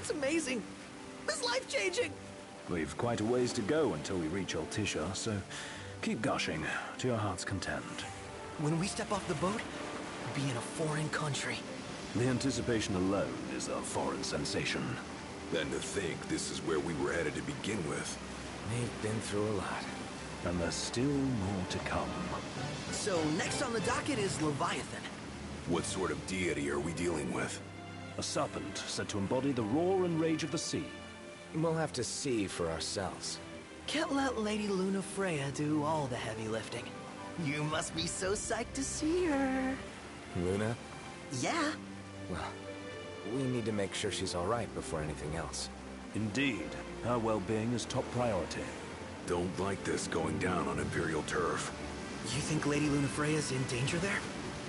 It's amazing. It's life-changing. We've quite a ways to go until we reach Altissia, so keep gushing to your heart's content. When we step off the boat, we'll be in a foreign country. The anticipation alone is a foreign sensation. Then to think this is where we were headed to begin with. We've been through a lot. And there's still more to come. So next on the docket is Leviathan. What sort of deity are we dealing with? A serpent said to embody the roar and rage of the sea. We'll have to see for ourselves. Can't let Lady Luna Freya do all the heavy lifting. You must be so psyched to see her. Luna? Yeah. Well, we need to make sure she's all right before anything else. Indeed, her well-being is top priority. Don't like this going down on Imperial turf. You think Lady Luna Freya's in danger there?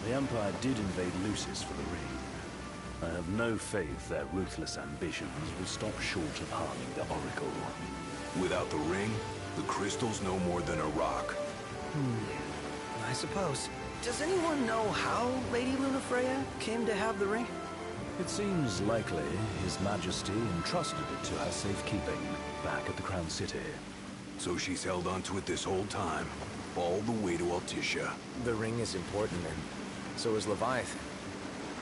The Empire did invade Lucis for the ring. I have no faith their ruthless ambitions will stop short of harming the Oracle. Without the ring, the crystal's no more than a rock. I suppose. Does anyone know how Lady Luna Freya came to have the ring? It seems likely His Majesty entrusted it to her safekeeping back at the Crown City. So she's held onto it this whole time, all the way to Altissia. The ring is important, and so is Leviathan.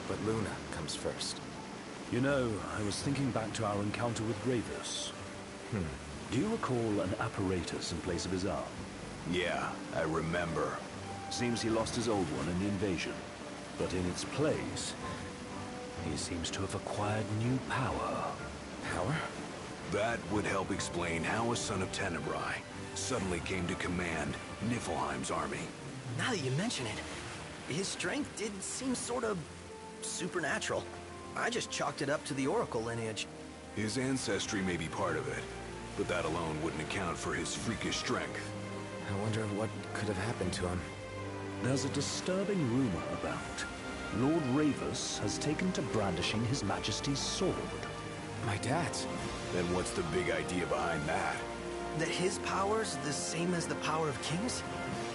But Luna comes first. You know, I was thinking back to our encounter with Ravus. Do you recall an apparatus in place of his arm? Yeah, I remember. Seems he lost his old one in the invasion. But in its place, he seems to have acquired new power. Power? That would help explain how a son of Tenebrae suddenly came to command Niflheim's army. Now that you mention it, his strength did seem sort of supernatural. I just chalked it up to the Oracle lineage. His ancestry may be part of it, but that alone wouldn't account for his freakish strength. I wonder what could have happened to him. There's a disturbing rumor about Lord Ravus has taken to brandishing His Majesty's sword. My dad's. Then what's the big idea behind that? That his power's the same as the power of kings?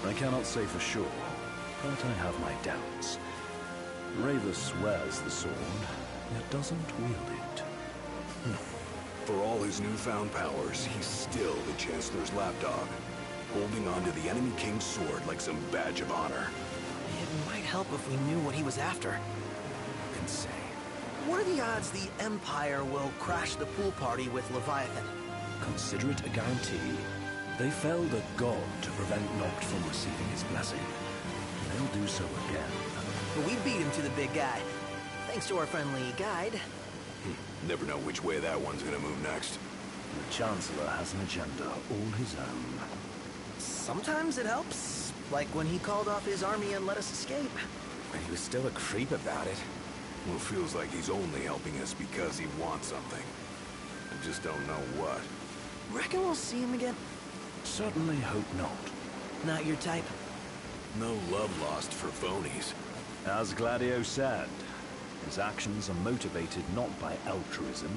I cannot say for sure, but I have my doubts. Ravus wears the sword, yet doesn't wield it. For all his newfound powers, he's still the Chancellor's lapdog, holding on to the enemy king's sword like some badge of honor. It might help if we knew what he was after. Insane. What are the odds the Empire will crash the pool party with Leviathan? Consider it a guarantee. They felled a god to prevent Noct from receiving his blessing. They'll do so again. But we beat him to the big guy. Thanks to our friendly guide. Never know which way that one's gonna move next. The Chancellor has an agenda all his own. Sometimes it helps. Like when he called off his army and let us escape. But he was still a creep about it. Well, it feels like he's only helping us because he wants something. I just don't know what. Reckon we'll see him again? Certainly hope not. Not your type? No love lost for phonies. As Gladio said, his actions are motivated not by altruism,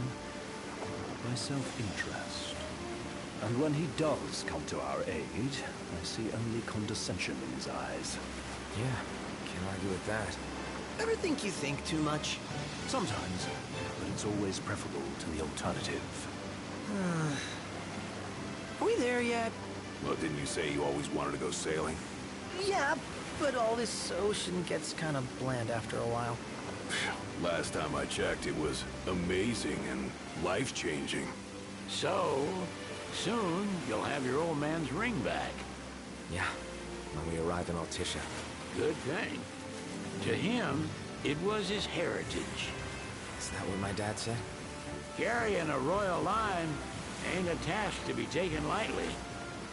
but by self-interest. And when he does come to our aid, I see only condescension in his eyes. Yeah, can't argue with that. Ever think you think too much? Sometimes, but it's always preferable to the alternative. Are we there yet? Well, didn't you say you always wanted to go sailing? Yeah, but all this ocean gets kind of bland after a while. Last time I checked, it was amazing and life-changing. So, soon you'll have your old man's ring back. Yeah, when we arrive in Altissia. Good thing. To him, it was his heritage. Is that what my dad said? Carrying a royal line ain't a task to be taken lightly.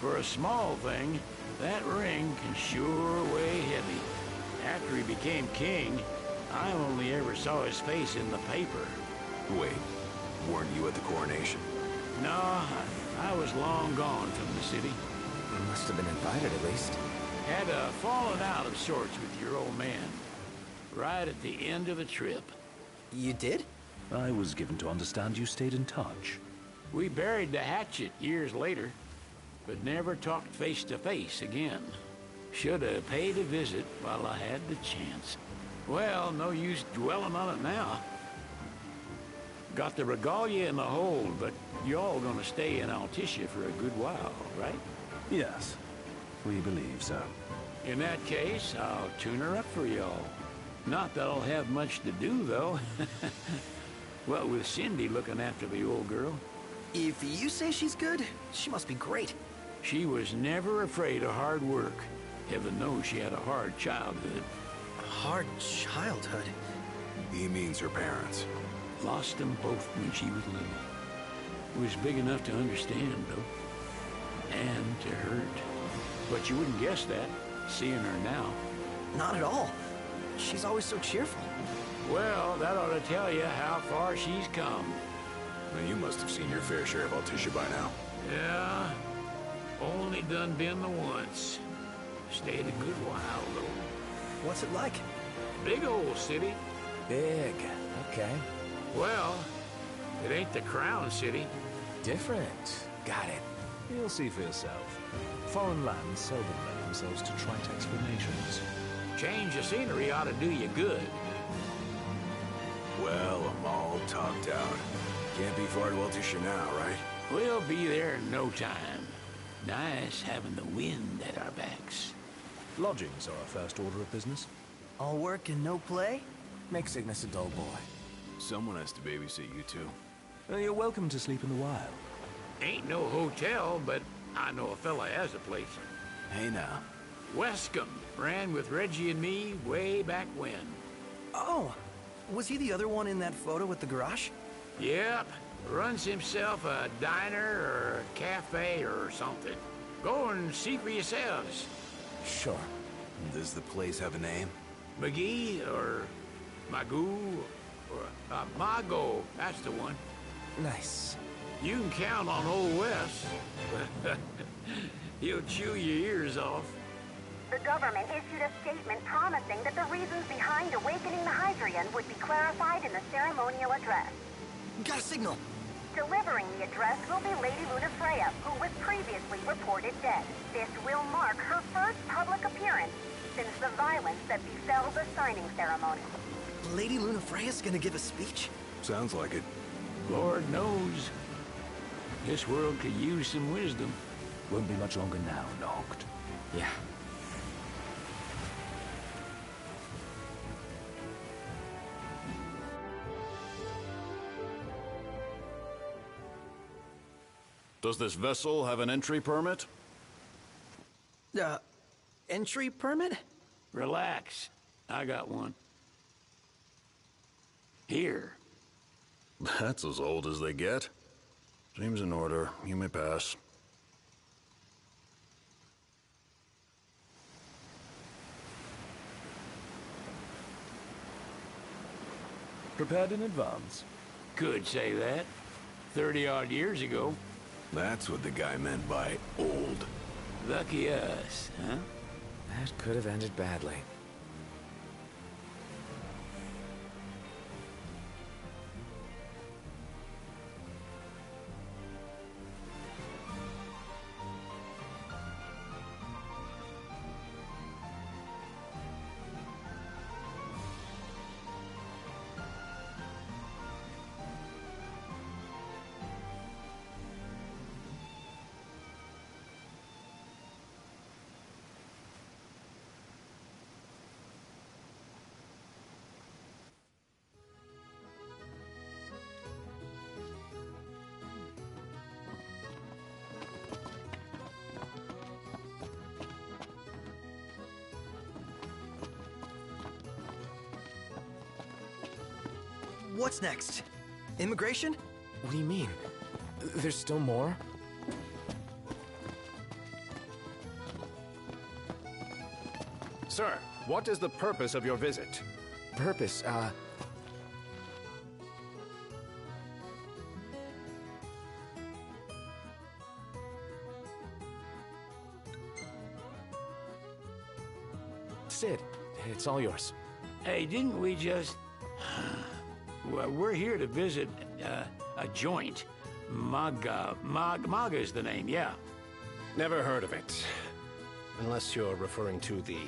For a small thing, that ring can sure weigh heavy. After he became king, I only ever saw his face in the paper. Wait, weren't you at the coronation? No, I was long gone from the city. You must have been invited at least. Had fallen out of sorts with your old man. Right at the end of the trip. You did? I was given to understand you stayed in touch. We buried the hatchet years later, but never talked face to face again. Should have paid a visit while I had the chance. Well, no use dwelling on it now. Got the regalia in the hold, but y'all gonna stay in Altissia for a good while, right? Yes, we believe so. In that case, I'll tune her up for y'all. Not that I'll have much to do, though. What with Cindy looking after the old girl. If you say she's good, she must be great. She was never afraid of hard work. Heaven knows she had a hard childhood. A hard childhood? He means her parents. Lost them both when she was little. Was big enough to understand, though. And to hurt. But you wouldn't guess that, seeing her now. Not at all. She's always so cheerful. Well, that ought to tell you how far she's come. Well, you must have seen your fair share of Altissia by now. Yeah, only done been the once. Stayed a good while, though. What's it like? Big old city. Big. Okay. Well, it ain't the Crown City. Different. Got it. You'll see for yourself. Foreign lands seldom lend themselves to trite explanations. Change of scenery ought to do you good. Well, I'm all talked out. Can't be far to Altissia now, right? We'll be there in no time. Nice having the wind at our backs. Lodgings are our first order of business. All work and no play? Make Cygnus a dull boy. Someone has to babysit you two. You're welcome to sleep in the wild. Ain't no hotel, but I know a fella has a place. Hey now. Wescombe ran with Reggie and me way back when. Oh, was he the other one in that photo with the garage? Yep, runs himself a diner or a cafe or something. Go and see for yourselves. Sure. Does the place have a name? McGee or Magoo or Mago, that's the one. Nice. You can count on Old Wes. He'll chew your ears off. The government issued a statement promising that the reasons behind awakening the Hydrian would be clarified in the ceremonial address. Got a signal. Delivering the address will be Lady Luna Freya, who was previously reported dead. This will mark her first public appearance since the violence that befell the signing ceremony. Lady Luna Freya's gonna give a speech? Sounds like it. Lord knows. This world could use some wisdom. Won't be much longer now, Noct. Yeah. Does this vessel have an entry permit? Entry permit? Relax. I got one. Here. That's as old as they get. Seems in order. You may pass. Prepared in advance. Could say that. 30-odd years ago. That's what the guy meant by old. Lucky us, huh? That could have ended badly. What's next? Immigration? What do you mean? There's still more? Sir, what is the purpose of your visit? Purpose, Sid, it's all yours. Hey, didn't we just... Well, we're here to visit a joint. Maga is the name, yeah. Never heard of it. Unless you're referring to the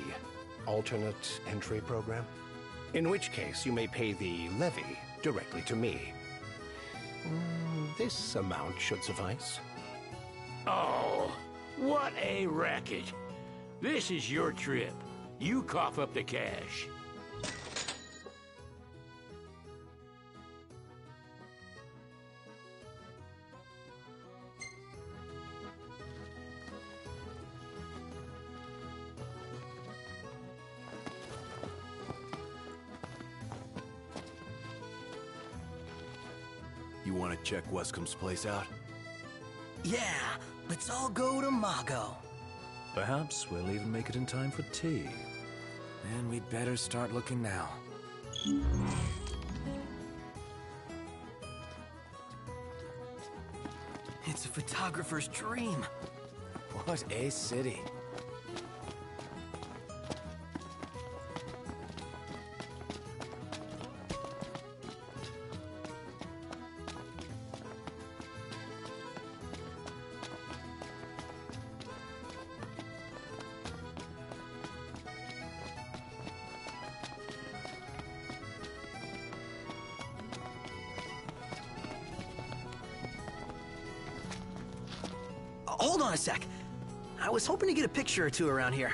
alternate entry program. In which case, you may pay the levy directly to me. This amount should suffice. Oh, what a racket. This is your trip. You cough up the cash. You want to check Wescomb's place out? Yeah, let's all go to Mago. Perhaps we'll even make it in time for tea. And we'd better start looking now. It's a photographer's dream. What a city. Hold on a sec. I was hoping to get a picture or two around here.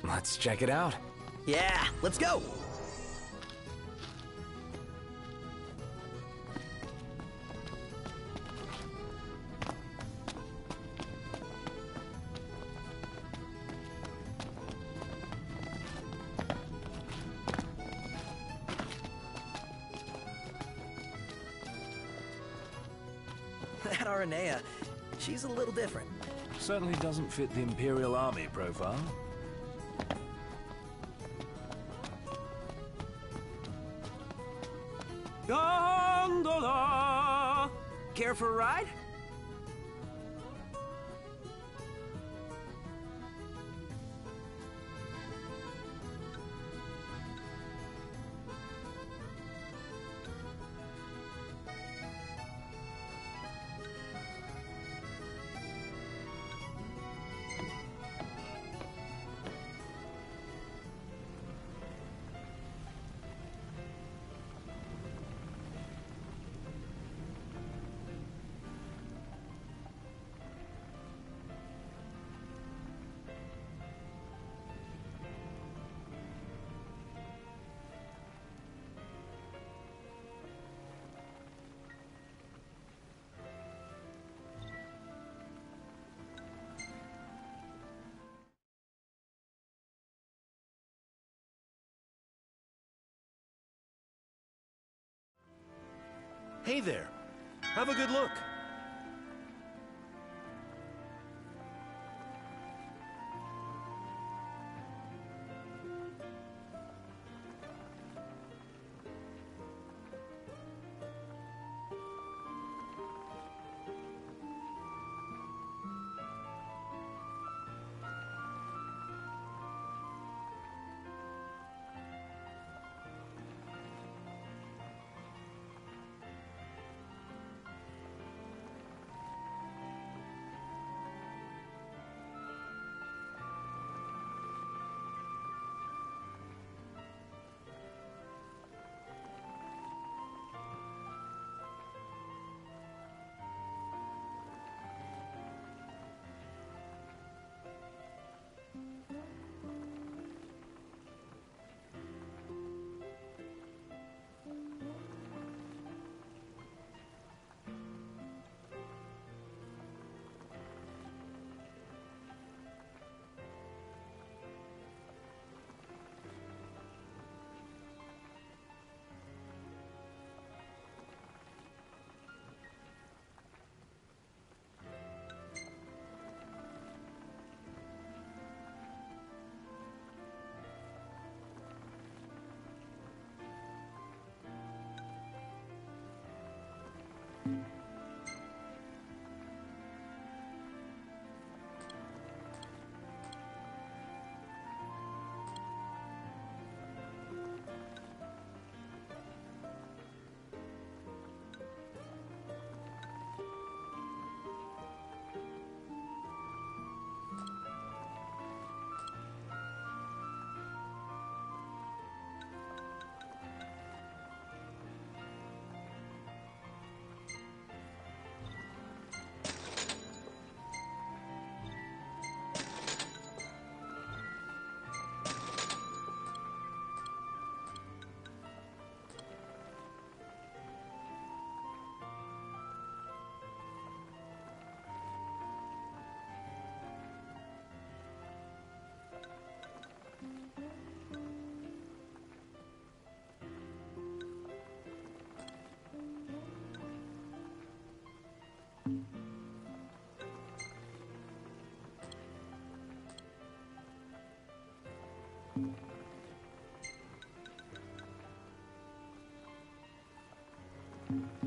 Let's check it out. Yeah, let's go. That Aranea, she's a little different. Certainly doesn't fit the Imperial Army profile. Gondola! Care for a ride? Hey there. Have a good look.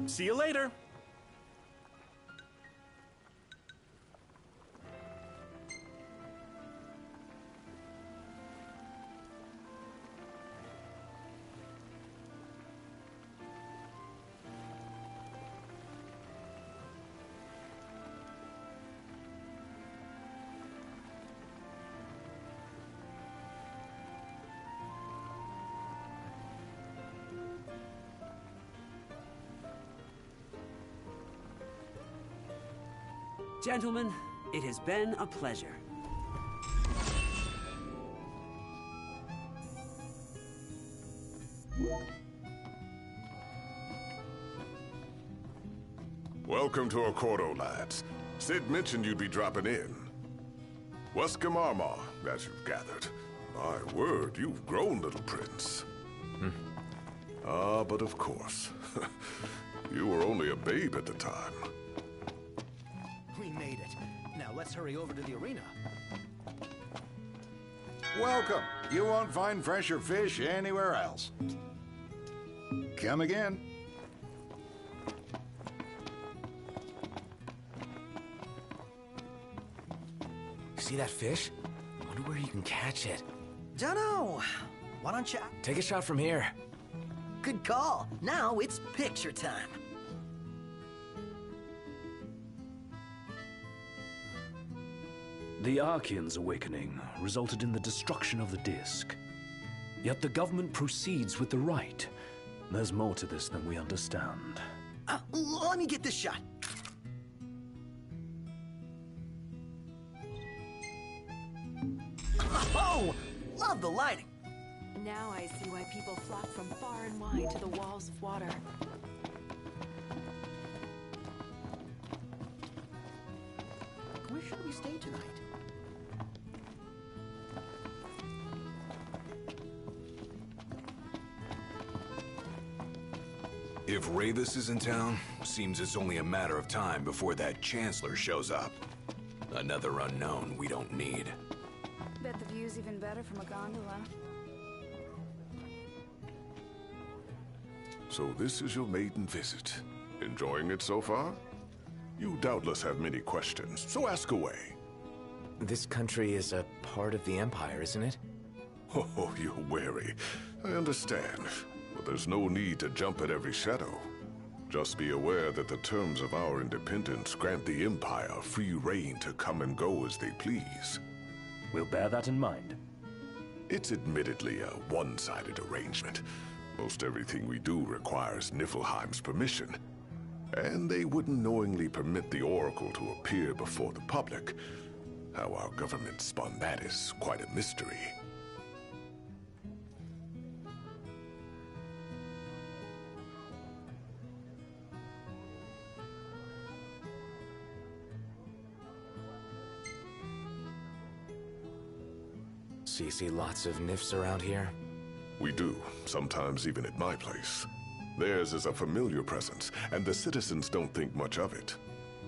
See you later. Gentlemen, it has been a pleasure. Welcome to Accordo, lads. Sid mentioned you'd be dropping in. Weskamarma, as you've gathered. My word, you've grown, little prince. But of course. You were only a babe at the time. We made it. Now let's hurry over to the arena. Welcome. You won't find fresher fish anywhere else. Come again. See that fish? Wonder where you can catch it. Dunno. Why don't you... Take a shot from here. Good call. Now it's picture time. The Archean's awakening resulted in the destruction of the disk. Yet the government proceeds with the rite. There's more to this than we understand. Let me get this shot. Oh! Love the lighting. Now I see why people flock from far and wide to the walls of water. Where should we stay tonight? If Ravis is in town, seems it's only a matter of time before that Chancellor shows up. Another unknown we don't need. Bet the view's even better from a gondola. So this is your maiden visit. Enjoying it so far? You doubtless have many questions, so ask away. This country is a part of the Empire, isn't it? Oh, you're wary. I understand. But there's no need to jump at every shadow. Just be aware that the terms of our independence grant the Empire free reign to come and go as they please. We'll bear that in mind. It's admittedly a one-sided arrangement. Most everything we do requires Niflheim's permission. And they wouldn't knowingly permit the Oracle to appear before the public. How our government spun that is quite a mystery. So you see lots of Nifs around here? We do, sometimes even at my place. Theirs is a familiar presence, and the citizens don't think much of it.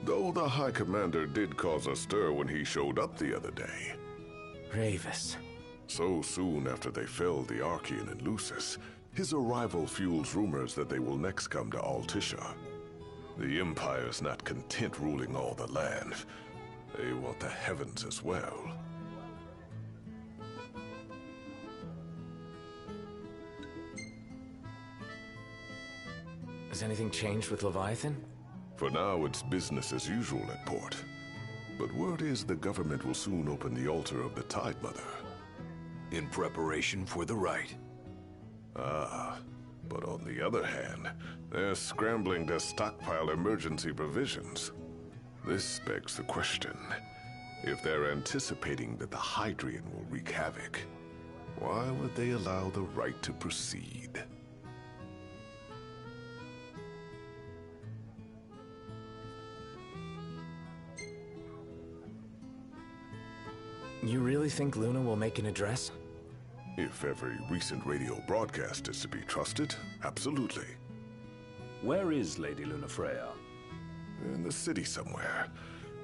Though the High Commander did cause a stir when he showed up the other day. Ravis. So soon after they felled the Archean and Lucis, his arrival fuels rumors that they will next come to Altisha. The Empire's not content ruling all the land. They want the heavens as well. Has anything changed with Leviathan? For now, it's business as usual at port. But word is the government will soon open the altar of the Tide Mother. In preparation for the rite. But on the other hand, they're scrambling to stockpile emergency provisions. This begs the question, if they're anticipating that the Hydrian will wreak havoc, why would they allow the rite to proceed? You really think Luna will make an address? If every recent radio broadcast is to be trusted, absolutely. Where is Lady Lunafreya? In the city somewhere,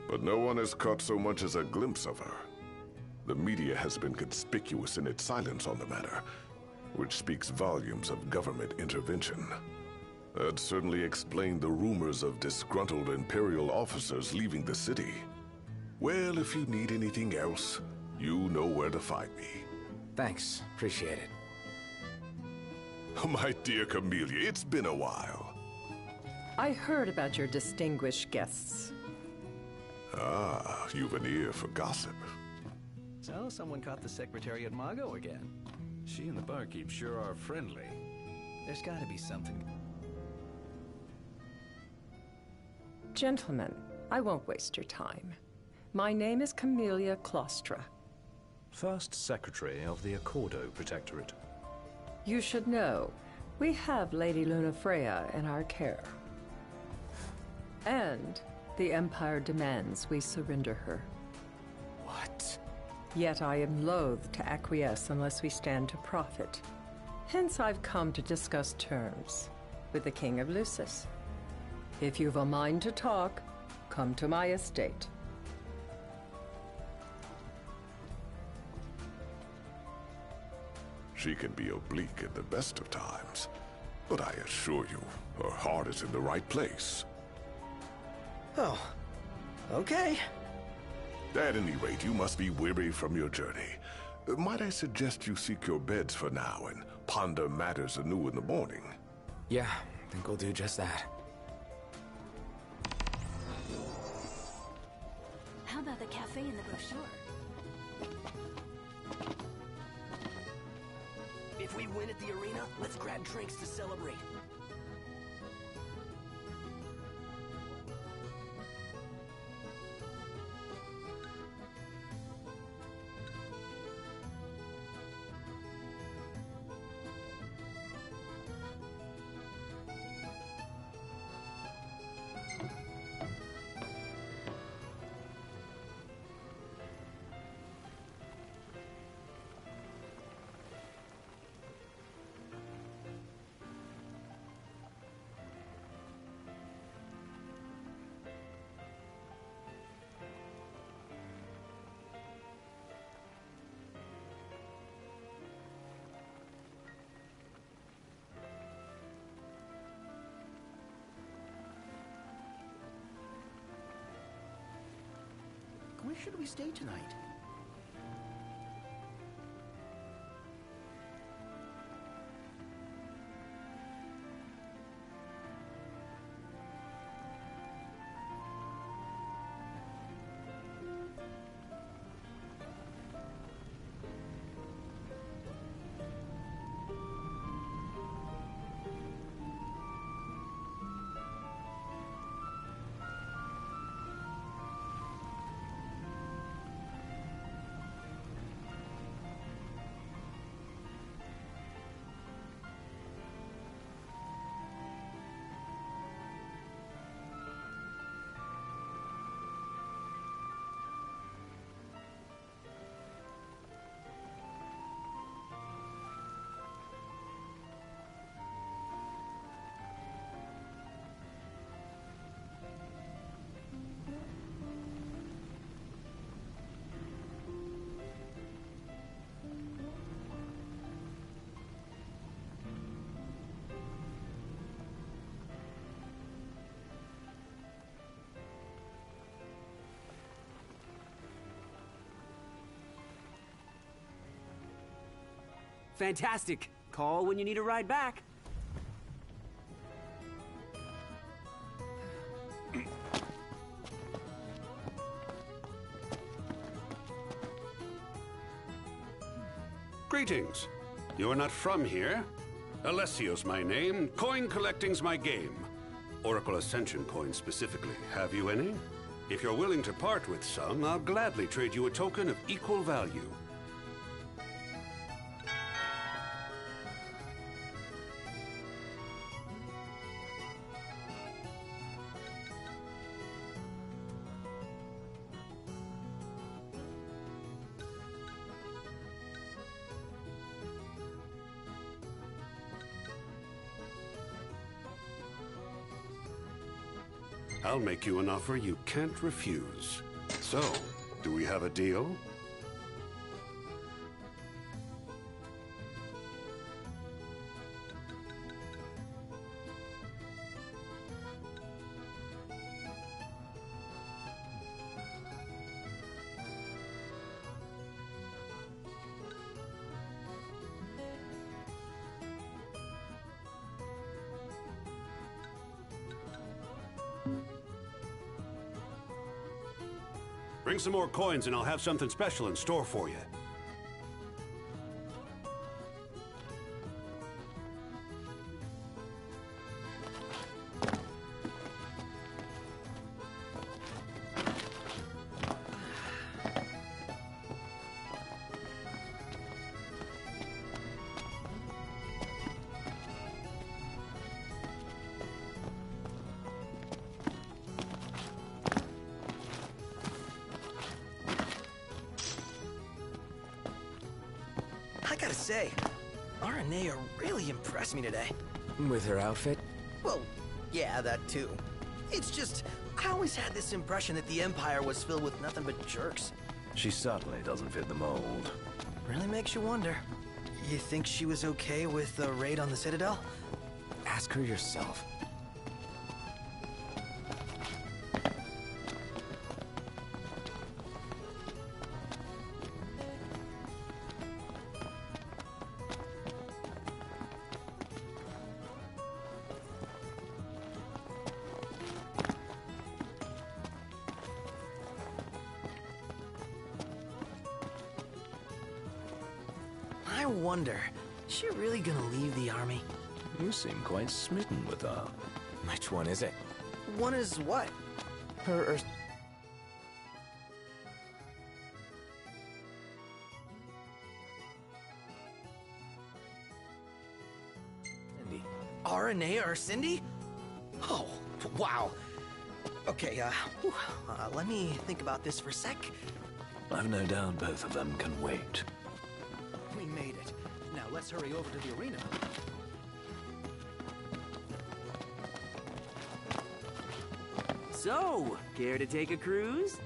but no one has caught so much as a glimpse of her. The media has been conspicuous in its silence on the matter, which speaks volumes of government intervention. That certainly explained the rumors of disgruntled Imperial officers leaving the city. Well, if you need anything else, you know where to find me. Thanks. Appreciate it. My dear Camellia, it's been a while. I heard about your distinguished guests. Ah, you've an ear for gossip. So, someone caught the secretary at Mago again. She and the barkeep sure are friendly. There's gotta be something. Gentlemen, I won't waste your time. My name is Camellia Claustra. First Secretary of the Accordo Protectorate. You should know, we have Lady Luna Freya in our care. And the Empire demands we surrender her. What? Yet I am loath to acquiesce unless we stand to profit. Hence I've come to discuss terms with the King of Lucis. If you've a mind to talk, come to my estate. She can be oblique at the best of times, but I assure you, her heart is in the right place. Oh, okay. At any rate, you must be weary from your journey. Might I suggest you seek your beds for now and ponder matters anew in the morning? Yeah, I think we'll do just that. How about the cafe in the brochure? If we win at the arena, let's grab drinks to celebrate. Where should we stay tonight? Fantastic. Call when you need a ride back. Greetings. You are not from here. Alessio's my name. Coin collecting's my game. Oracle Ascension coins specifically. Have you any? If you're willing to part with some, I'll gladly trade you a token of equal value. I'll make you an offer you can't refuse. So, do we have a deal? Bring some more coins and I'll have something special in store for you. I gotta say, Aranea really impressed me today. With her outfit? Well, yeah, that too. It's just, I always had this impression that the Empire was filled with nothing but jerks. She certainly doesn't fit the mold. Really makes you wonder. You think she was okay with the raid on the Citadel? Ask her yourself. I wonder, is she really gonna leave the army? You seem quite smitten with her. Which one is it? One is what? Her Cindy. Aranea or Cindy? Oh, wow. Okay, let me think about this for a sec. I've no doubt both of them can wait. We made it. Now let's hurry over to the arena. So, care to take a cruise?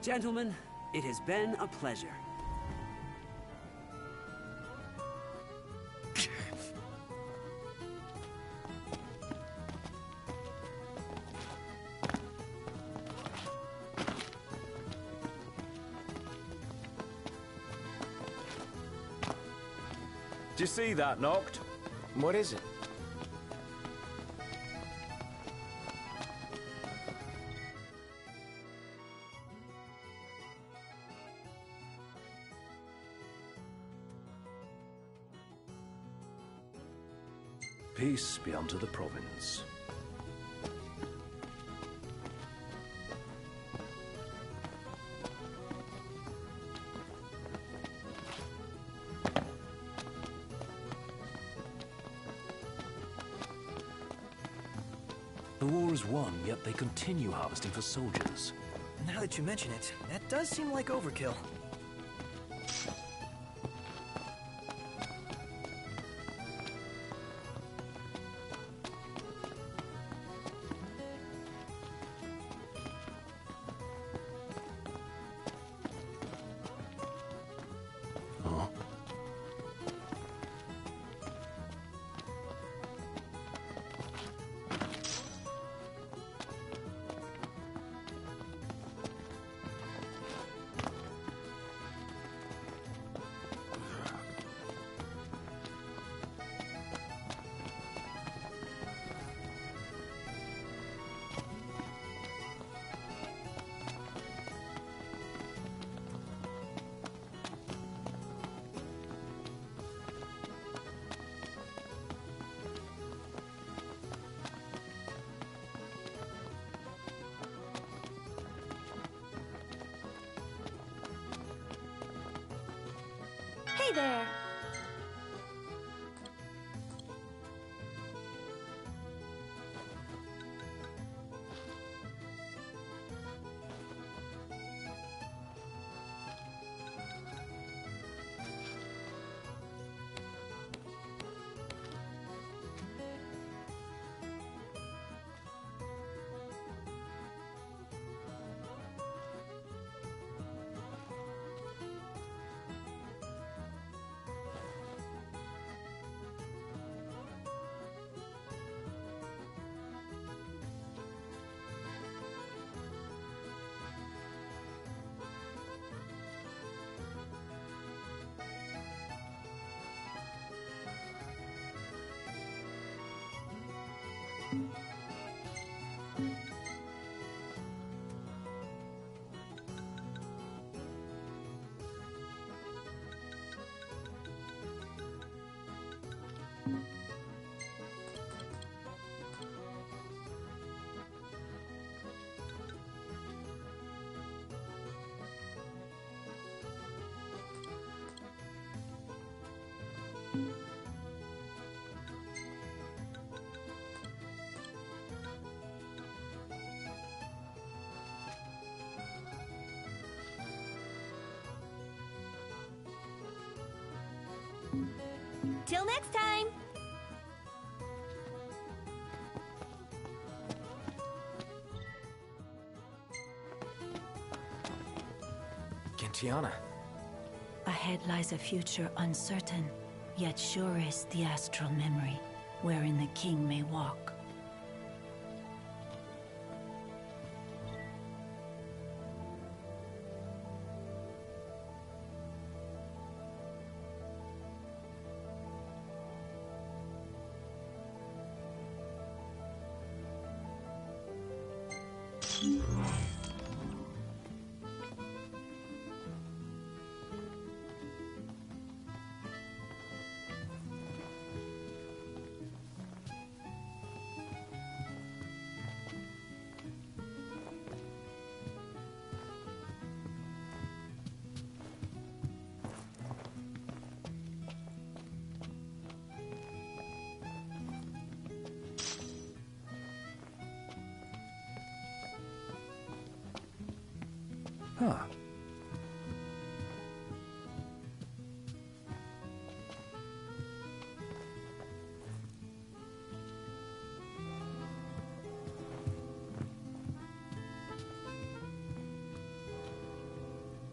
Gentlemen, it has been a pleasure. Did you see that, Noct? What is it? Peace be unto the province. The war is won, yet they continue harvesting for soldiers. Now that you mention it, that does seem like overkill. Hey there! Till next time! Gentiana. Ahead lies a future uncertain, yet sure is the astral memory, wherein the king may walk. Huh.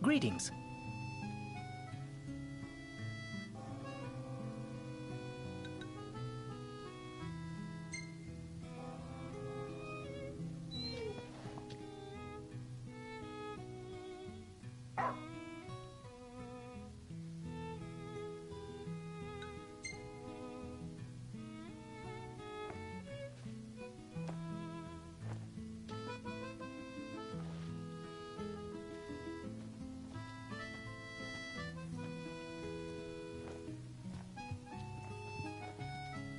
Greetings.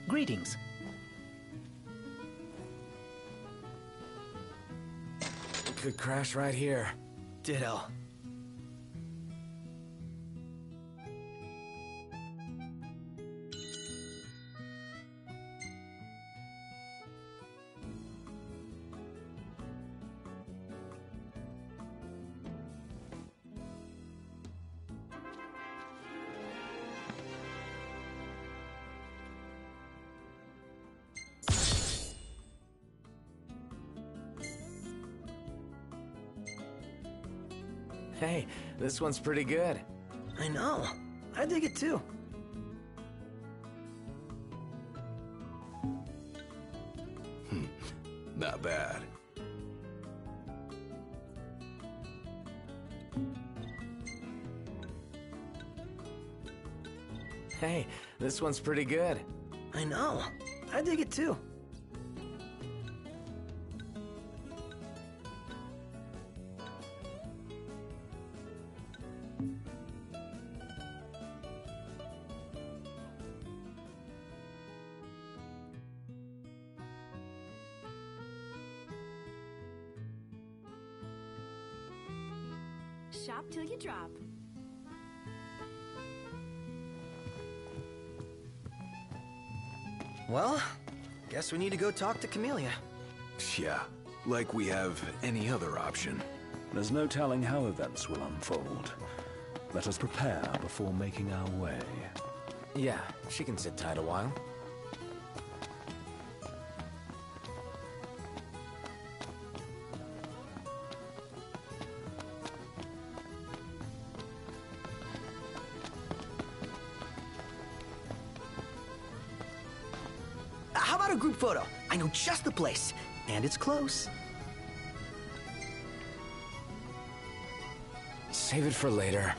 Greetings. Could crash right here. Ditto. Hey, this one's pretty good. I know. I dig it too. Not bad. Hey, this one's pretty good. I know. I dig it too. Shop till you drop. Well, guess we need to go talk to Camellia. Yeah, like we have any other option. There's no telling how events will unfold. Let us prepare before making our way. Yeah, she can sit tight a while. How about a group photo? I know just the place, and it's close. Save it for later.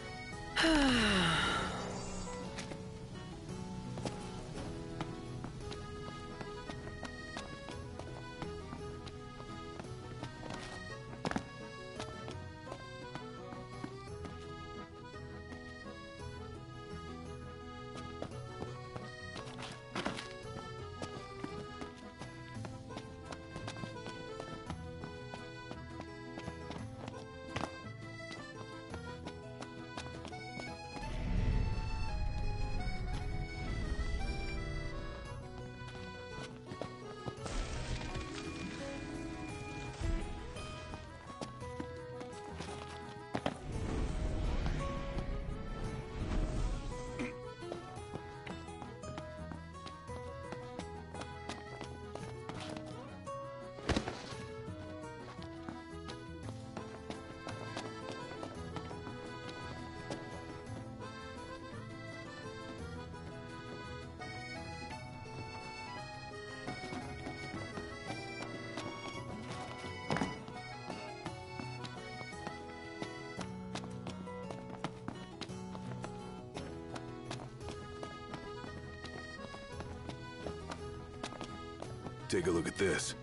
Take a look at this.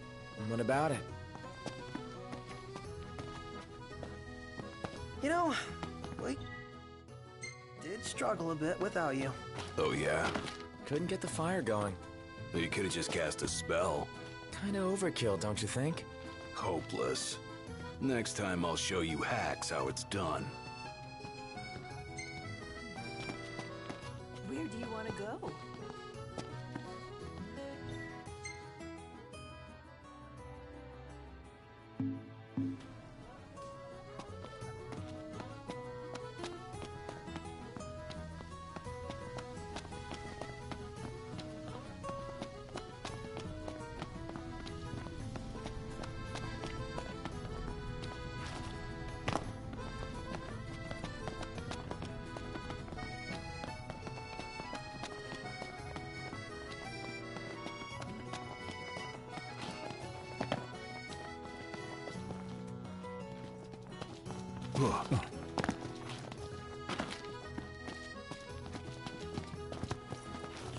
What about it? You know, we did struggle a bit without you. Oh, yeah? Couldn't get the fire going. You could have just cast a spell. Kinda overkill, don't you think? Hopeless. Next time I'll show you hacks how it's done. Where do you want to go?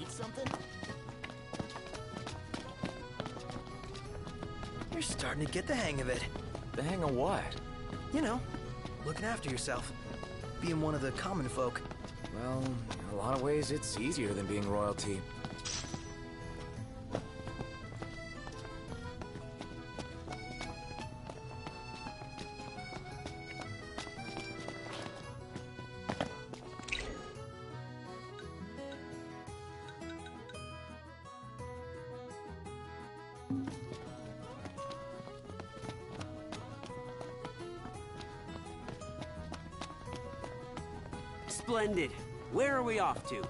Eat something? You're starting to get the hang of it. The hang of what? You know, looking after yourself. Being one of the common folk. Well, in a lot of ways, it's easier than being royalty. Splendid. Where are we off to?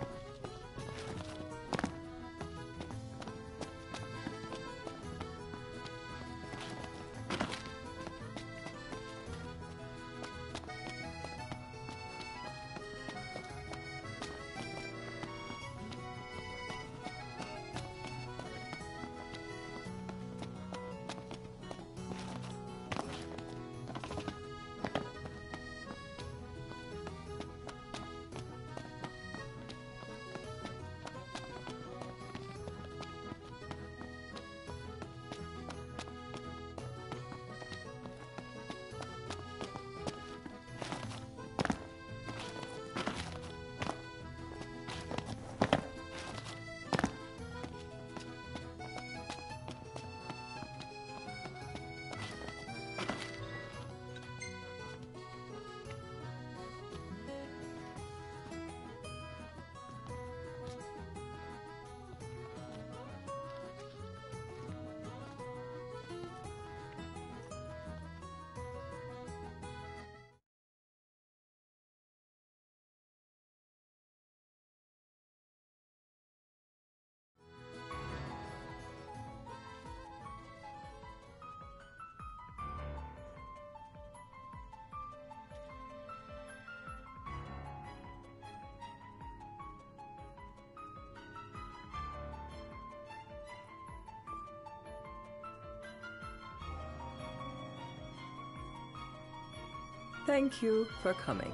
thank you for coming.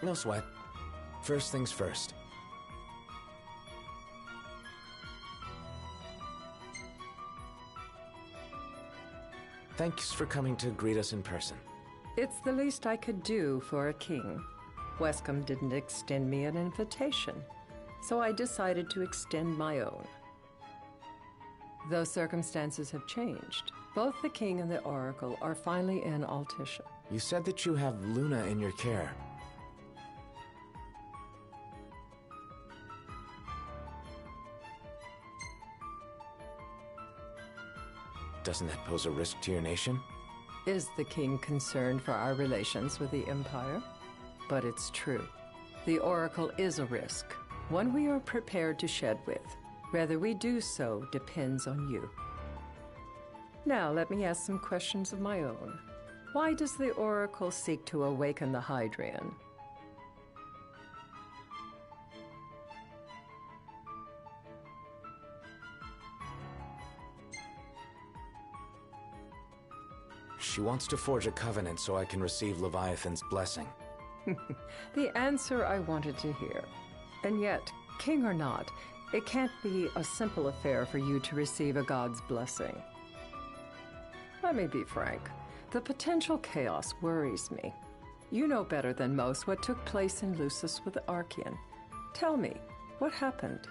No sweat. First things first. Thanks for coming to greet us in person. It's the least I could do for a king. Wescombe didn't extend me an invitation, so I decided to extend my own. Though circumstances have changed, both the king and the oracle are finally in Altissia. You said that you have Luna in your care. Doesn't that pose a risk to your nation? Is the king concerned for our relations with the Empire? But it's true. The oracle is a risk, one we are prepared to shed with. Whether we do so depends on you. Now let me ask some questions of my own. Why does the oracle seek to awaken the Hydrian? She wants to forge a covenant so I can receive Leviathan's blessing. The answer I wanted to hear. And yet, king or not, it can't be a simple affair for you to receive a god's blessing. Let me be frank. The potential chaos worries me. You know better than most what took place in Lucis with the Archean. Tell me, what happened?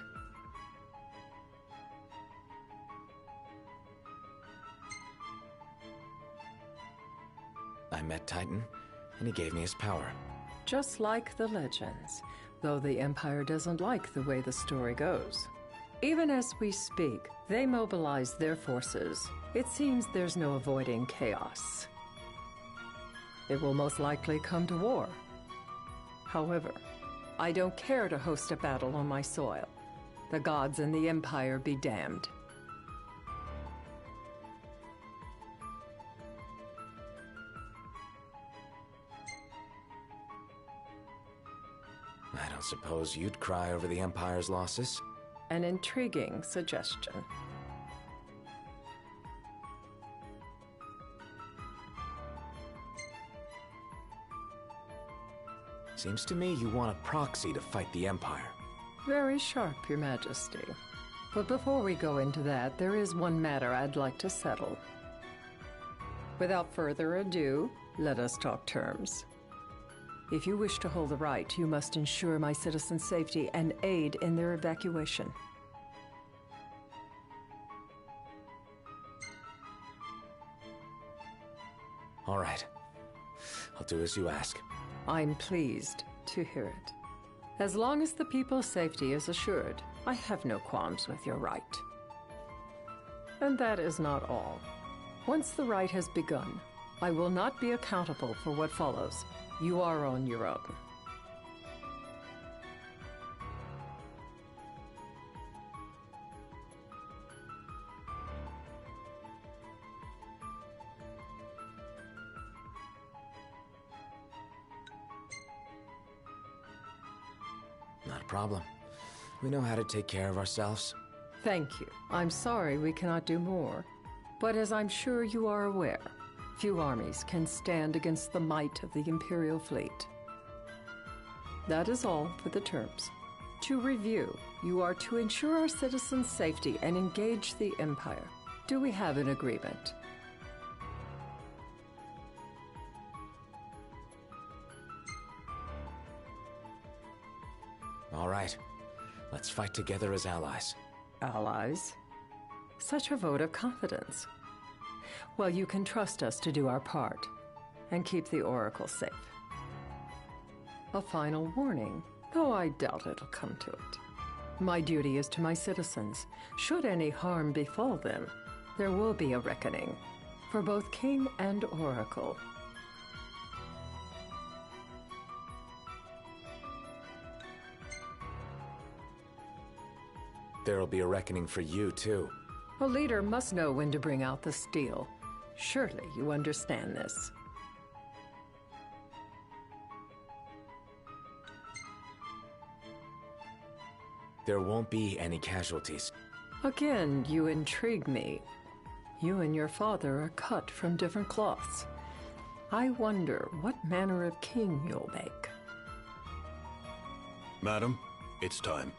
I met Titan, and he gave me his power. Just like the legends, though the Empire doesn't like the way the story goes. Even as we speak, they mobilize their forces. It seems there's no avoiding chaos. It will most likely come to war. However, I don't care to host a battle on my soil. The gods and the Empire be damned. I don't suppose you'd cry over the Empire's losses? An intriguing suggestion. Seems to me you want a proxy to fight the Empire. Very sharp, Your Majesty. But before we go into that, there is one matter I'd like to settle. Without further ado, let us talk terms. If you wish to hold the right, you must ensure my citizens' safety and aid in their evacuation. All right. I'll do as you ask. I'm pleased to hear it. As long as the people's safety is assured, I have no qualms with your right. And that is not all. Once the right has begun, I will not be accountable for what follows. You are on your own. Not a problem. We know how to take care of ourselves. Thank you. I'm sorry we cannot do more. But as I'm sure you are aware, few armies can stand against the might of the Imperial fleet. That is all for the terms. To review, you are to ensure our citizens' safety and engage the Empire. Do we have an agreement? All right. Let's fight together as allies. Allies? Such a vote of confidence. Well, you can trust us to do our part and keep the Oracle safe. A final warning, though I doubt it'll come to it. My duty is to my citizens. Should any harm befall them, there will be a reckoning for both King and Oracle. There'll be a reckoning for you, too. A leader must know when to bring out the steel. Surely you understand this. There won't be any casualties. Again, you intrigue me. You and your father are cut from different cloths. I wonder what manner of king you'll make. Madam, it's time.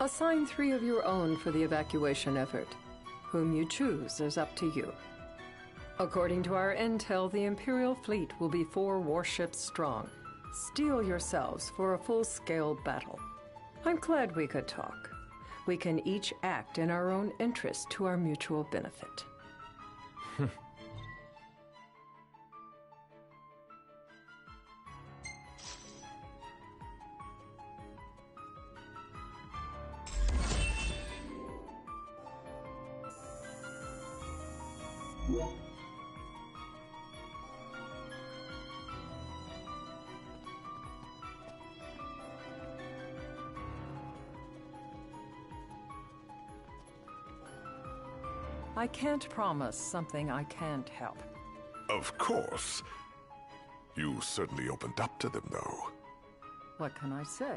Assign 3 of your own for the evacuation effort. Whom you choose is up to you. According to our intel, the Imperial fleet will be 4 warships strong. Steel yourselves for a full-scale battle. I'm glad we could talk. We can each act in our own interest to our mutual benefit. I can't promise something I can't help. Of course. You certainly opened up to them, though. What can I say?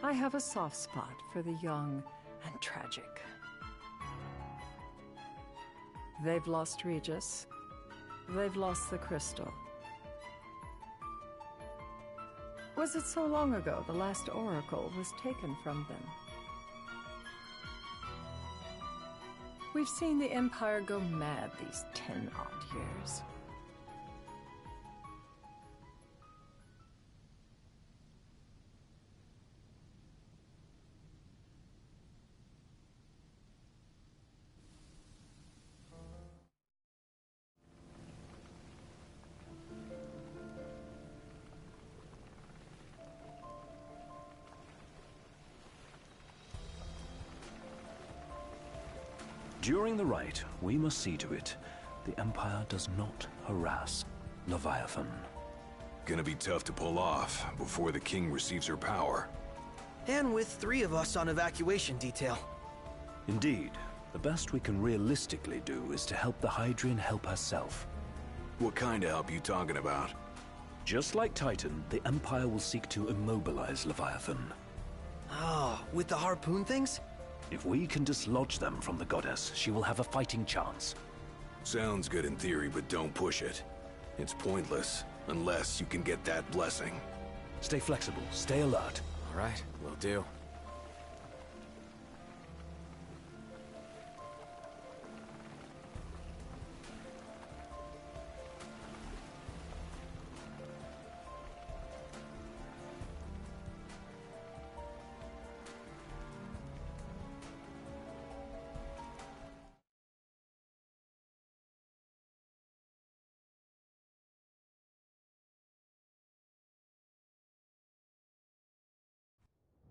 I have a soft spot for the young and tragic. They've lost Regis. They've lost the crystal. Was it so long ago the last oracle was taken from them? We've seen the Empire go mad these 10-odd years. During the rite, we must see to it the Empire does not harass Leviathan. Gonna be tough to pull off before the king receives her power. And with 3 of us on evacuation detail. Indeed. The best we can realistically do is to help the Hydrian help herself. What kind of help you talking about? Just like Titan, the Empire will seek to immobilize Leviathan. Ah, with the harpoon things? If we can dislodge them from the goddess, she will have a fighting chance. Sounds good in theory, but don't push it. It's pointless, unless you can get that blessing. Stay flexible, stay alert. All right, will do.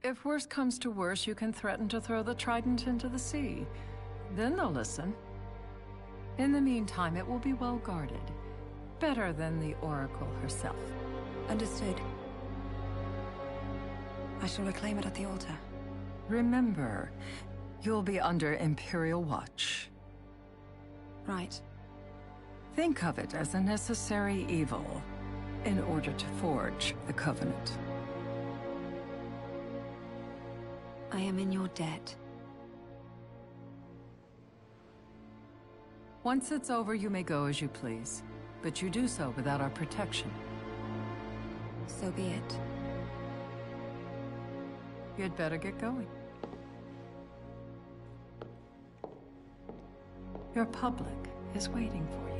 If worse comes to worse, you can threaten to throw the trident into the sea. Then they'll listen. In the meantime, it will be well guarded. Better than the Oracle herself. Understood. I shall reclaim it at the altar. Remember, you'll be under Imperial watch. Right. Think of it as a necessary evil in order to forge the Covenant. I am in your debt. Once it's over, you may go as you please. But you do so without our protection. So be it. You'd better get going. Your public is waiting for you.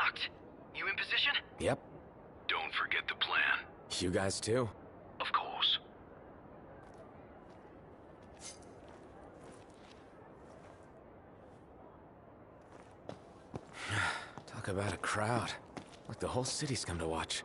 Knocked. You in position? Yep. Don't forget the plan. You guys too? Of course. Talk about a crowd. Like the whole city's come to watch.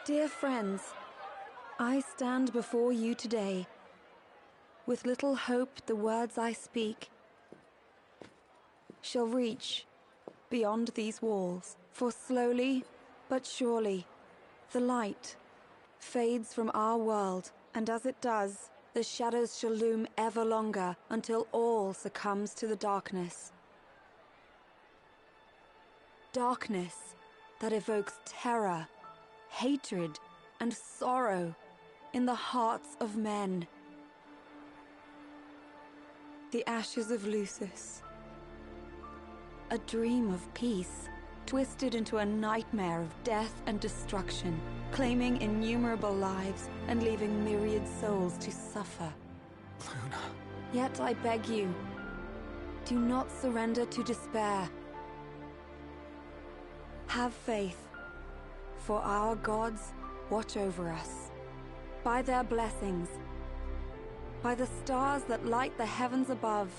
Dear friends, I stand before you today, with little hope the words I speak shall reach beyond these walls. For slowly but surely, the light fades from our world, and as it does, the shadows shall loom ever longer until all succumbs to the darkness. Darkness that evokes terror, hatred, and sorrow in the hearts of men. The ashes of Lucis. A dream of peace, twisted into a nightmare of death and destruction, claiming innumerable lives and leaving myriad souls to suffer. Luna. Yet I beg you, do not surrender to despair. Have faith. For our gods watch over us. By their blessings, by the stars that light the heavens above,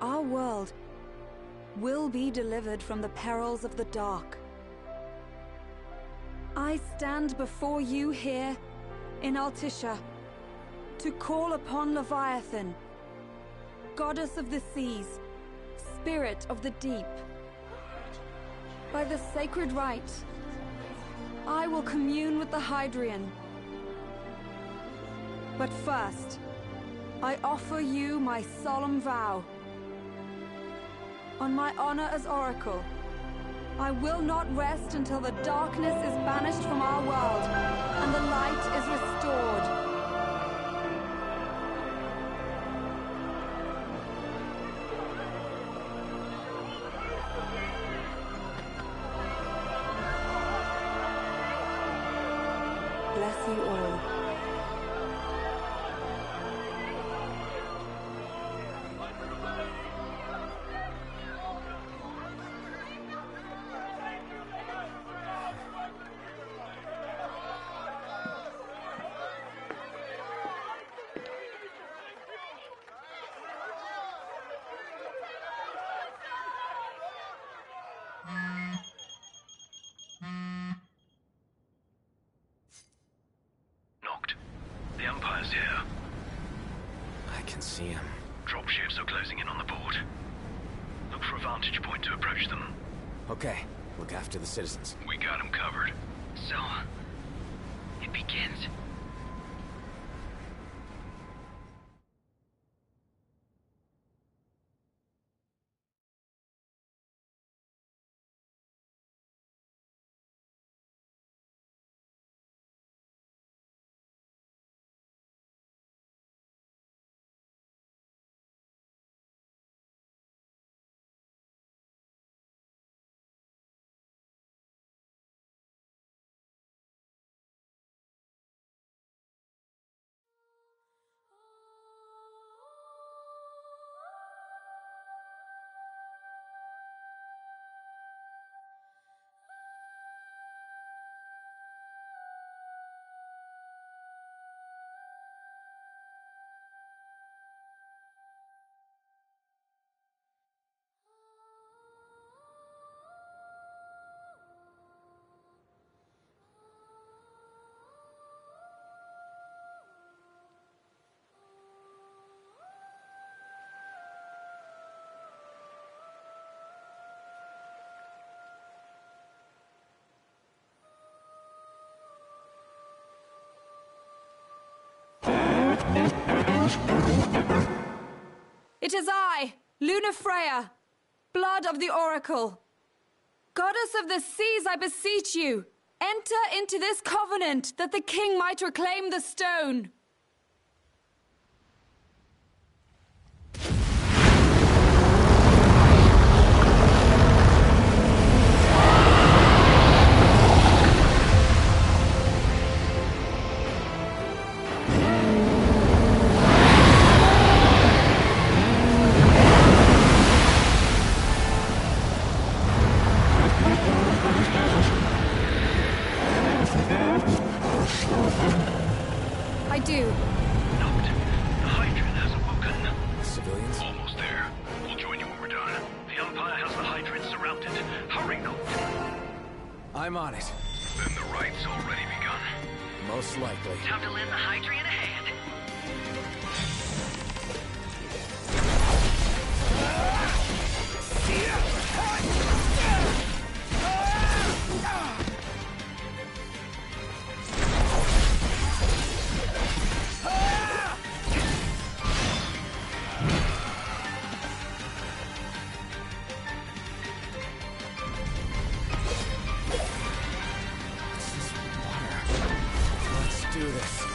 our world will be delivered from the perils of the dark. I stand before you here in Altissia to call upon Leviathan, goddess of the seas, spirit of the deep. By the sacred rite, I will commune with the Hydrian. But first, I offer you my solemn vow. On my honor as Oracle, I will not rest until the darkness is banished from our world and the light is restored. Bless you all. Knocked. The Empire's here. I can see him. Dropships are closing in on the board. Look for a vantage point to approach them. Okay, look after the citizens. We got them covered. So, it begins. It is I, Luna Freya, blood of the Oracle. Goddess of the seas, I beseech you, enter into this covenant that the king might reclaim the stone. I do. Note, the Hydrant has awoken. Civilians? Almost there. We'll join you when we're done. The Empire has the Hydrant surrounded. Hurry, Note. I'm on it. Then the right's already begun. Most likely. Time to lend the Hydrant a hand. Let's do this.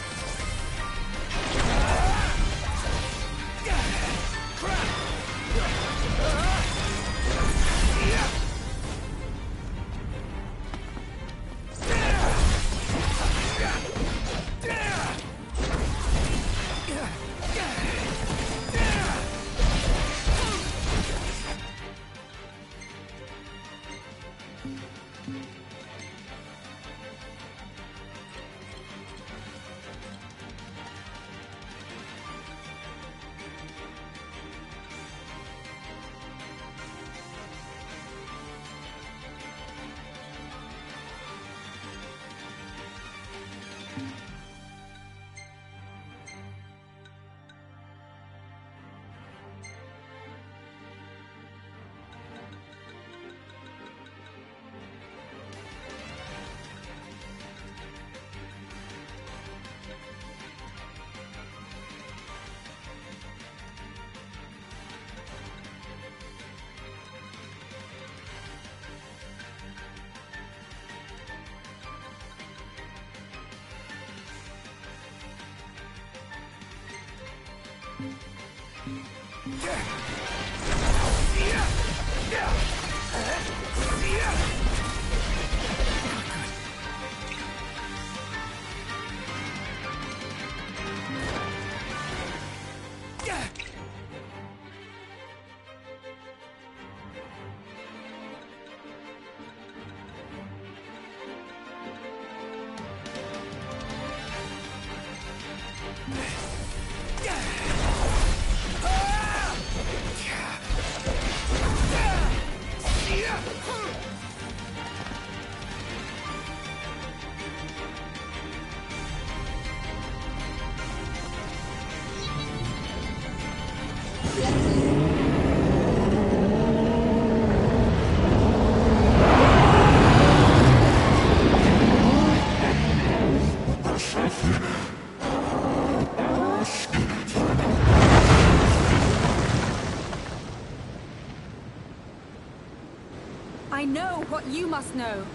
I know what you must know.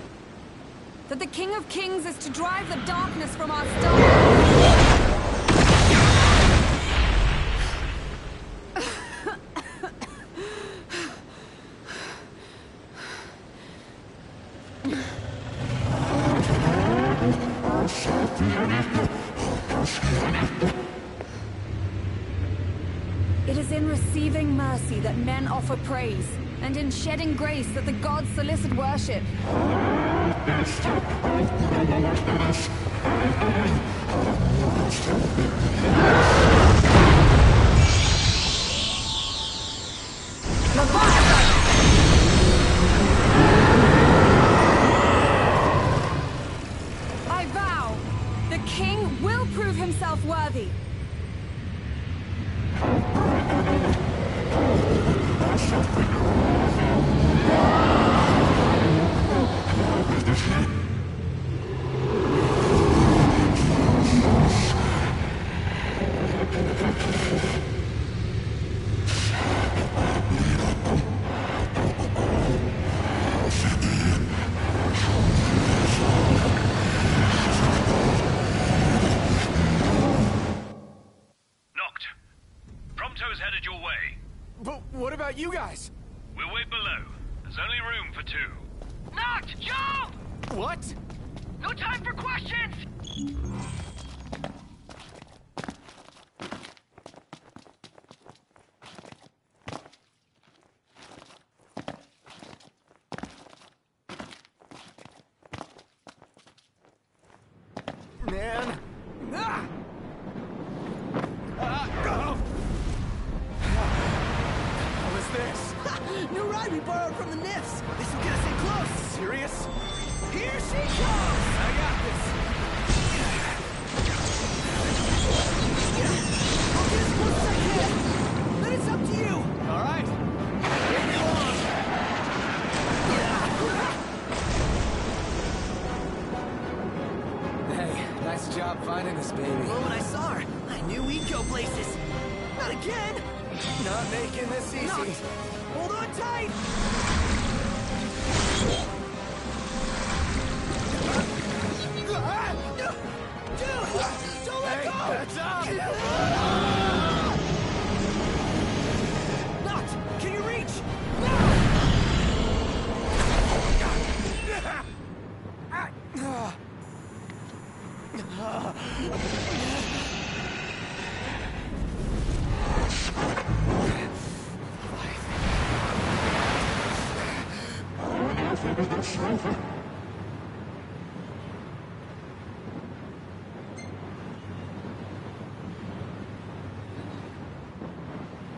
That the King of Kings is to drive the darkness from our stars. It is in receiving mercy that men offer praise, and in shedding grace that the gods solicit worship. I vow, the king will prove himself worthy. about you guys? We'll wait below. There's only room for two. Not jump! What? No time for questions! Man. Ah! What was this? New ride we borrowed from the Nifs. This will get us in close. Serious? Here she comes! I got this. I'll get as close as I can. Then it's up to you. All right. Bring me along. Hey, nice job finding us, baby. The moment I saw her, I knew we'd go places. Not again! Not making this easy. Not. Hold on tight! Dude! Don't let go! That's up! Not! Can you reach?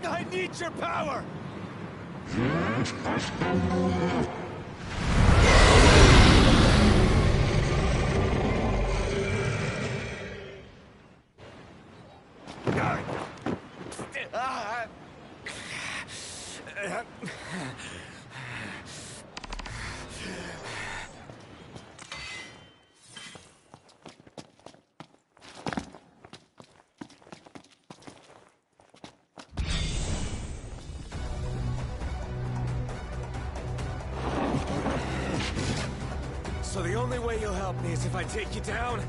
I need your power! So the only way you'll help me is if I take you down?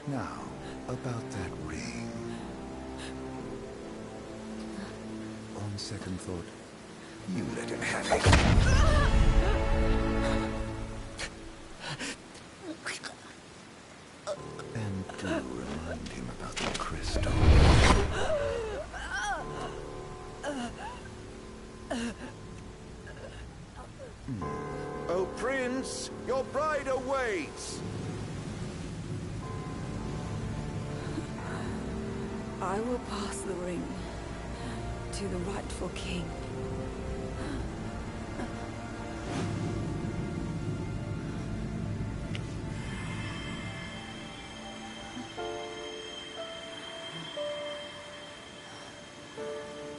Now, about that ring. On second thought, you let him have it. And do remind him about the crystal. Oh, Prince, your bride awaits! I will pass the ring to the rightful king.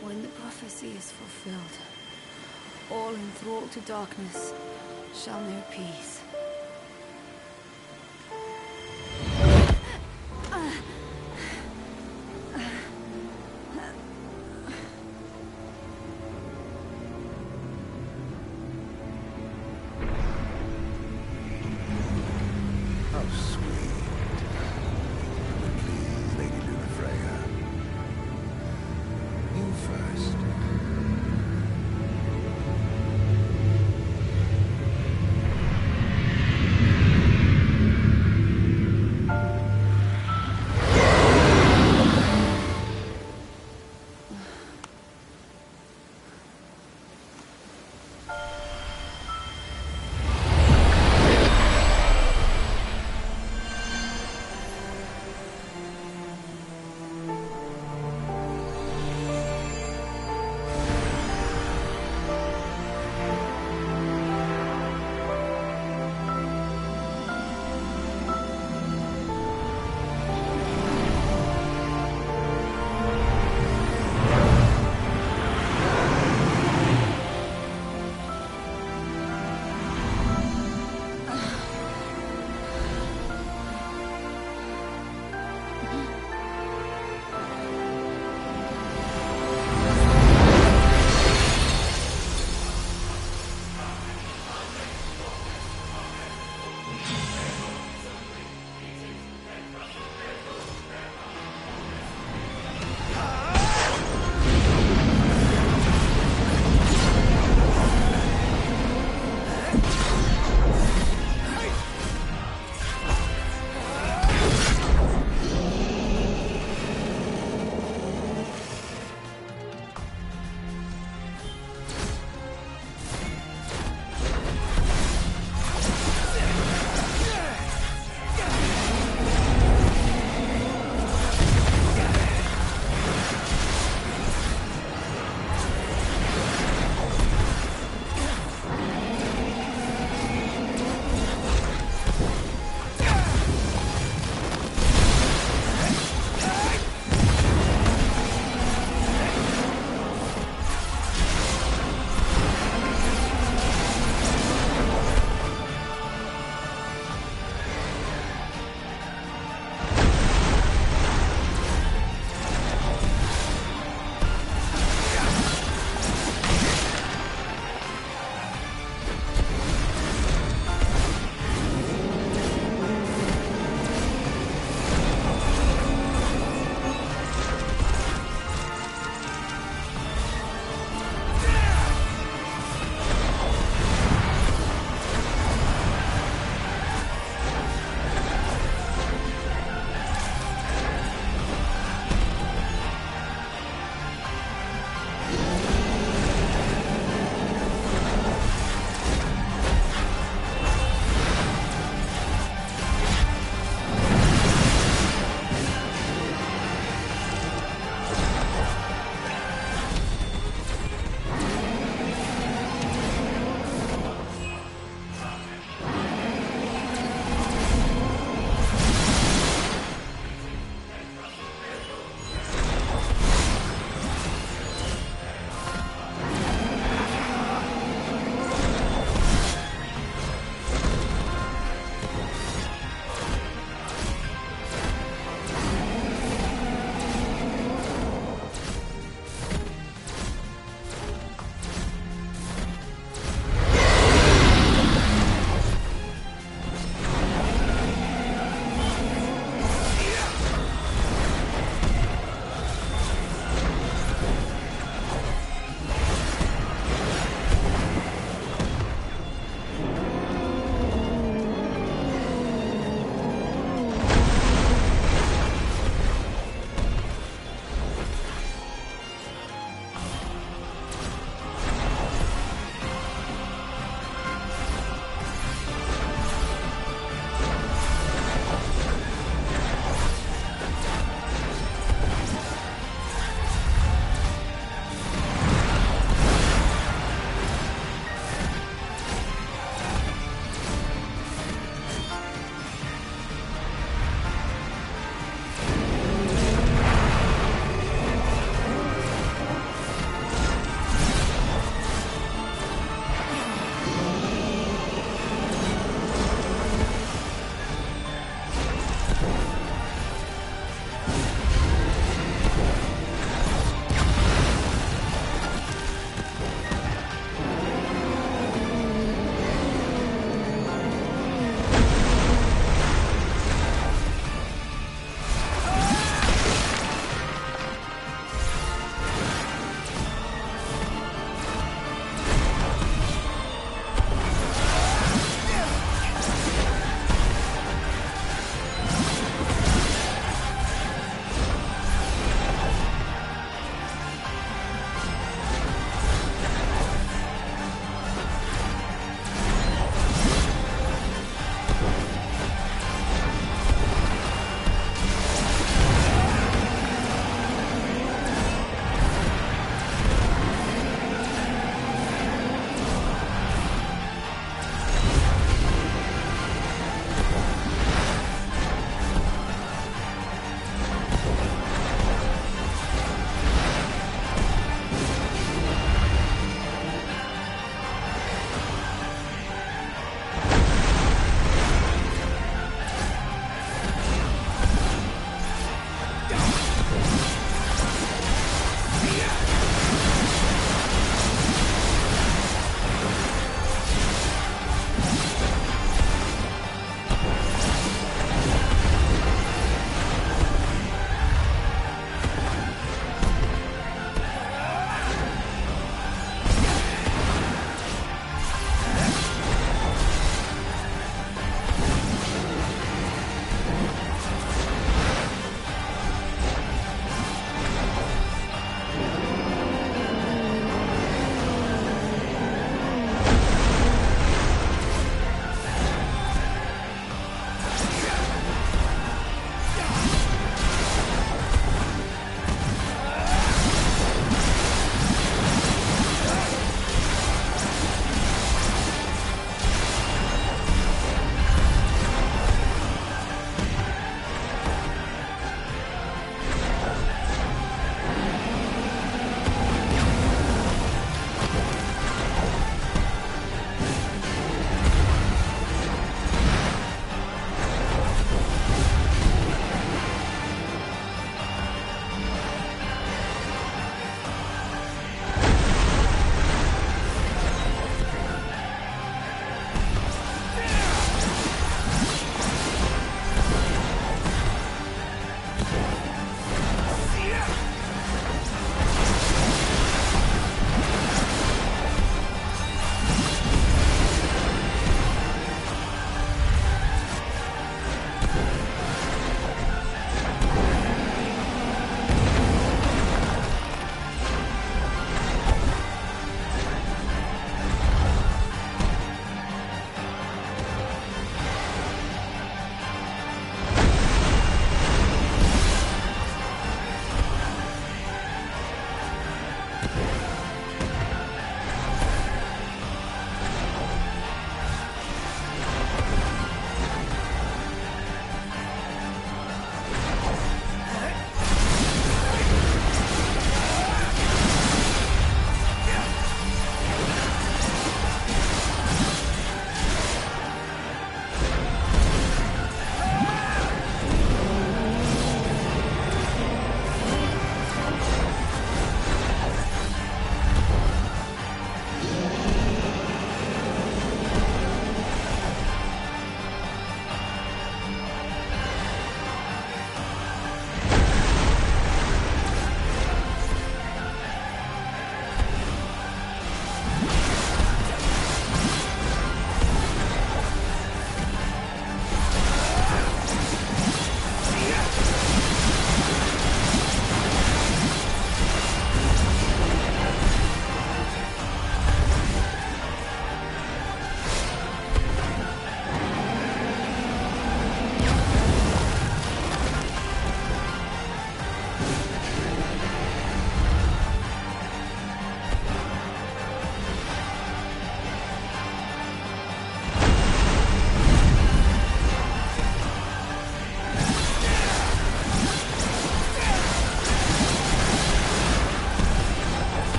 When the prophecy is fulfilled, all enthralled to darkness shall know peace. sweet. But please, Lady Lunafreya, you first.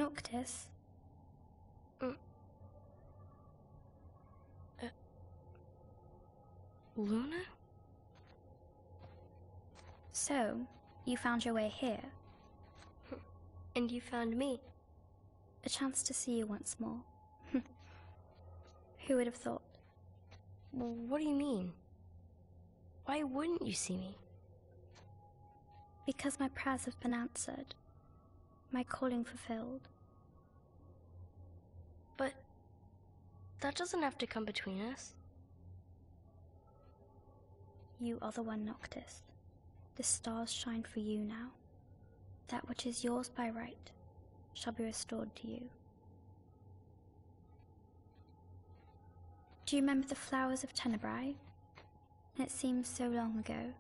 Noctis? Luna? So, you found your way here. And you found me. A chance to see you once more. Who would have thought? Well, what do you mean? Why wouldn't you see me? Because my prayers have been answered. My calling fulfilled. But that doesn't have to come between us. You are the one, Noctis. The stars shine for you now. That which is yours by right shall be restored to you. Do you remember the flowers of Tenebrae? It seems so long ago.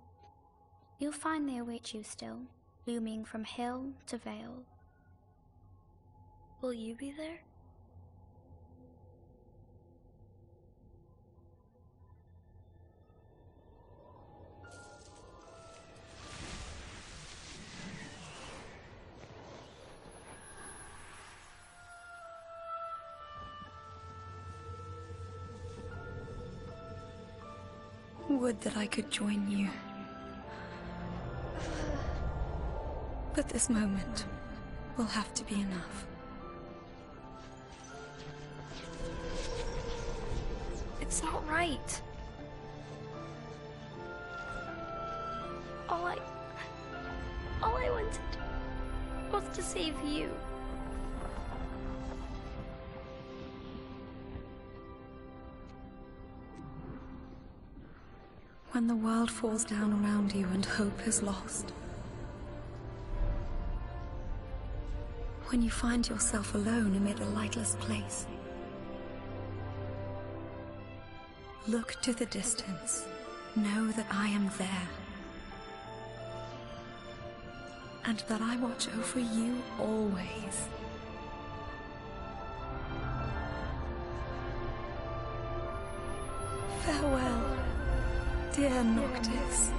You'll find they await you still, blooming from hill to vale. Will you be there? Would that I could join you. But this moment will have to be enough. It's not right. All I wanted was to save you. When the world falls down around you and hope is lost. When you find yourself alone amid a lightless place. Look to the distance. Know that I am there. And that I watch over you always. Farewell, dear Noctis.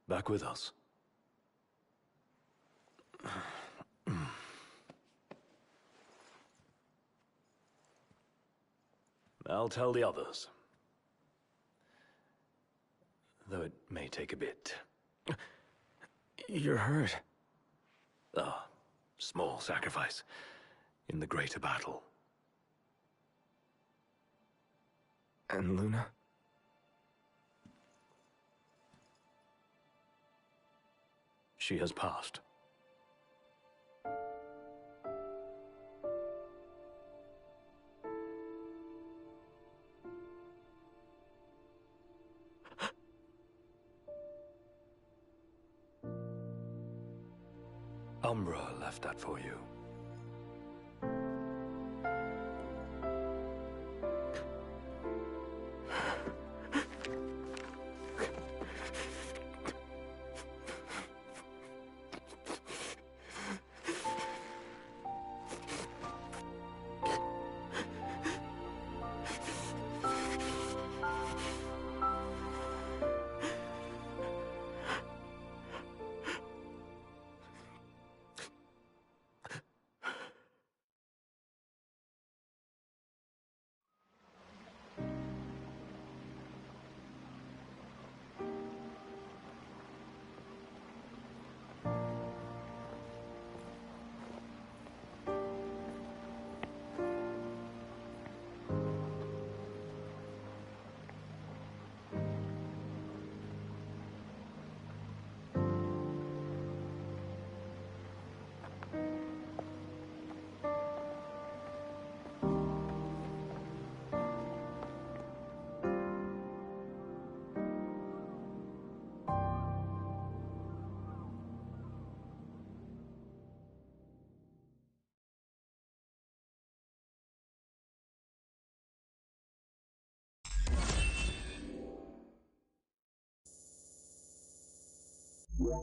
Back with us. I'll tell the others. Though it may take a bit. You're hurt. Ah, small sacrifice in the greater battle. And Luna? She has passed. Umbra left that for you. You